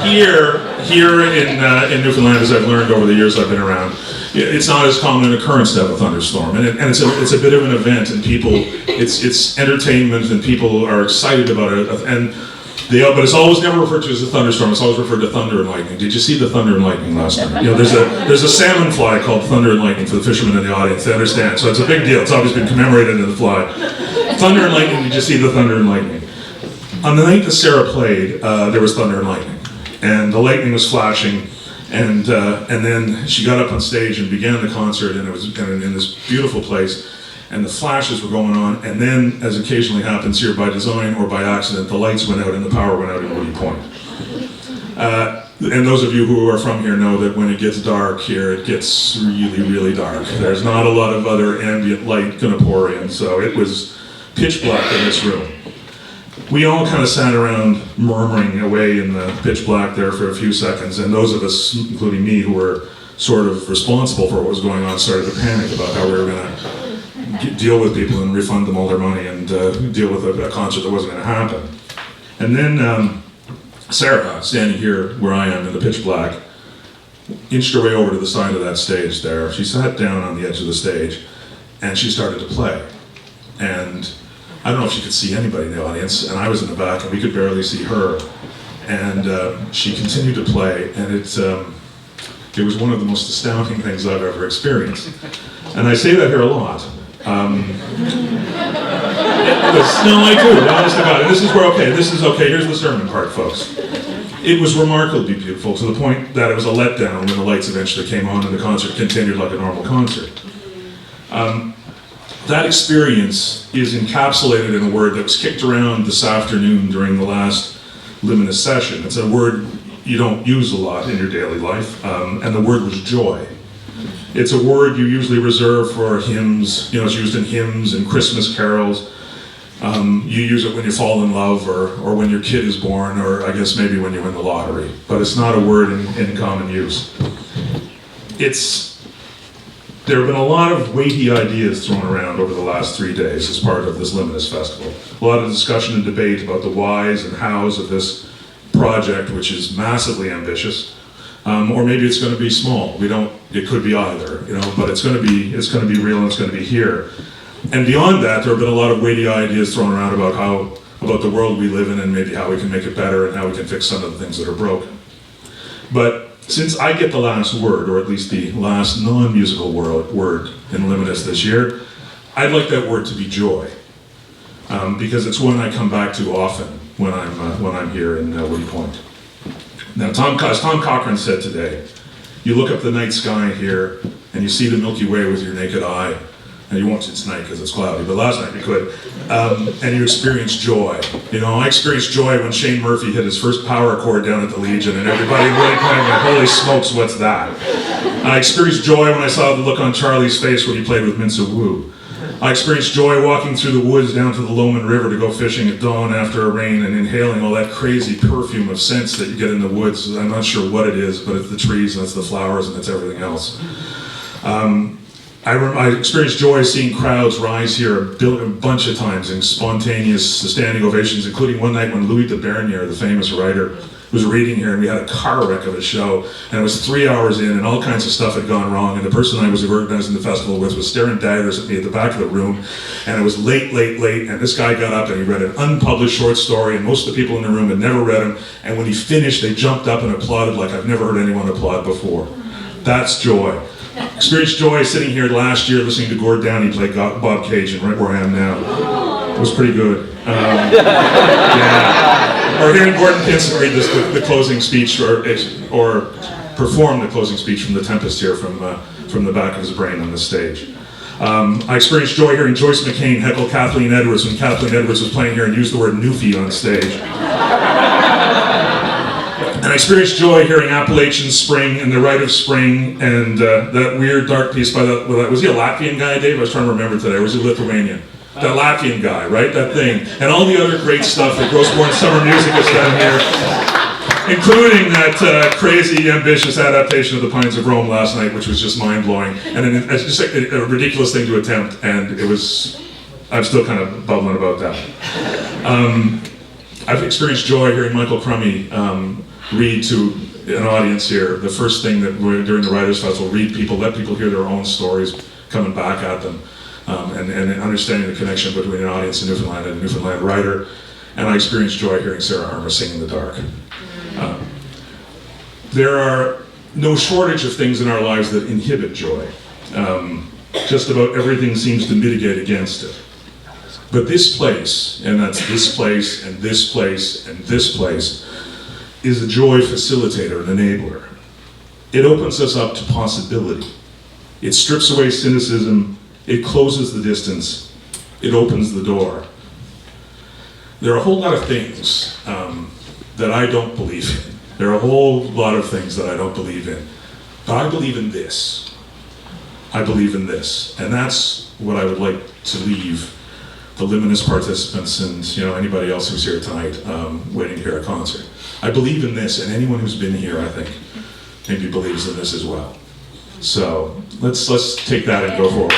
Here in Newfoundland, as I've learned over the years I've been around, it's not as common an occurrence to have a thunderstorm, and it's a bit of an event, and it's entertainment, and people are excited about it, but it's always never referred to as a thunderstorm. It's always referred to thunder and lightning. Did you see the thunder and lightning last night? There's a salmon fly called thunder and lightning for the fishermen in the audience. They understand, so it's a big deal. It's always been commemorated in the fly. Thunder and lightning. Did you see the thunder and lightning? On the night that Sarah played, there was thunder and lightning, and the lightning was flashing, and then she got up on stage and began the concert, and it was in this beautiful place, and the flashes were going on, and then, as occasionally happens here by design or by accident, the lights went out and the power went out in Woody Point. And those of you who are from here know that when it gets dark here, it gets really, really dark. There's not a lot of other ambient light gonna pour in, so it was pitch black in this room. We all kind of sat around murmuring away in the pitch black there for a few seconds, and those of us, including me, who were sort of responsible for what was going on, started to panic about how we were going to deal with people and refund them all their money and deal with a concert that wasn't going to happen. And then Sarah, standing here where I am in the pitch black, inched her way over to the side of that stage there. She sat down on the edge of the stage, and she started to play. And I don't know if she could see anybody in the audience, and I was in the back, and we could barely see her. And she continued to play, and it was one of the most astounding things I've ever experienced. And I say that here a lot. No, I do, honest to God. This is okay, here's the sermon part, folks. It was remarkably beautiful, to the point that it was a letdown when the lights eventually came on and the concert continued like a normal concert. That experience is encapsulated in a word that was kicked around this afternoon during the last Luminous session. It's a word you don't use a lot in your daily life, and the word was joy. It's a word you usually reserve for hymns. It's used in hymns and Christmas carols. You use it when you fall in love, or when your kid is born, or I guess maybe when you win the lottery. But it's not a word in common use. There have been a lot of weighty ideas thrown around over the last 3 days as part of this Luminous Festival. A lot of discussion and debate about the whys and hows of this project, which is massively ambitious. Or maybe it's going to be small. It could be either, but it's going to be real, and it's going to be here. And beyond that, there have been a lot of weighty ideas thrown around about the world we live in, and maybe how we can make it better and how we can fix some of the things that are broken. But since I get the last word, or at least the last non-musical word in Luminous this year, I'd like that word to be joy, because it's one I come back to often when I'm here in Woody Point. Now, as Tom Cochrane said today, you look up the night sky here and you see the Milky Way with your naked eye. And you won't see it tonight because it's cloudy, but last night you could. And you experience joy. I experienced joy when Shane Murphy hit his first power chord down at the Legion, and everybody really kind of went, holy smokes, what's that? I experienced joy when I saw the look on Charlie's face when he played with Minsa Wu. I experienced joy walking through the woods down to the Lowman River to go fishing at dawn after a rain and inhaling all that crazy perfume of scents that you get in the woods. I'm not sure what it is, but it's the trees and it's the flowers and it's everything else. I experienced joy seeing crowds rise here a bunch of times in spontaneous standing ovations, including one night when Louis de Bernier, the famous writer, was reading here, and we had a car wreck of a show, and it was 3 hours in, and all kinds of stuff had gone wrong, and the person I was organizing the festival with was staring daggers at me at the back of the room, and it was late, and this guy got up and he read an unpublished short story, and most of the people in the room had never read him, and when he finished, they jumped up and applauded like I've never heard anyone applaud before. That's joy. Experienced joy sitting here last year listening to Gord Downey play Bob Cajun right where I am now. It was pretty good. Yeah. Or hearing Gordon Pinson read the closing speech, or perform the closing speech from The Tempest here from the back of his brain on the stage. I experienced joy hearing Joyce McCain heckle Kathleen Edwards when Kathleen Edwards was playing here and used the word newfie on stage. And I experienced joy hearing Appalachian Spring and the Rite of Spring and that weird dark piece by was he a Latvian guy, Dave? I was trying to remember today, or was he Lithuanian? That Latvian guy, right? That thing. And all the other great stuff that Gros Summer Music has done here, including that crazy, ambitious adaptation of The Pines of Rome last night, which was just mind-blowing. And it's just a ridiculous thing to attempt, and I'm still kind of bubbling about that. I've experienced joy hearing Michael Crummey read to an audience here, the first thing that we're during the Writers' Festival, let people hear their own stories coming back at them, and understanding the connection between an audience in Newfoundland and a Newfoundland writer. And I experienced joy hearing Sarah Harmer sing in the dark. There are no shortage of things in our lives that inhibit joy. Just about everything seems to mitigate against it. But this place, and that's this place, and this place, and this place, is a joy facilitator, an enabler. It opens us up to possibility. It strips away cynicism, it closes the distance, it opens the door. There are a whole lot of things that I don't believe in. There are a whole lot of things that I don't believe in. But I believe in this. I believe in this. And that's what I would like to leave the Luminous participants and anybody else who's here tonight waiting to hear a concert. I believe in this, and anyone who's been here, I think, maybe believes in this as well. So let's take that and go forward.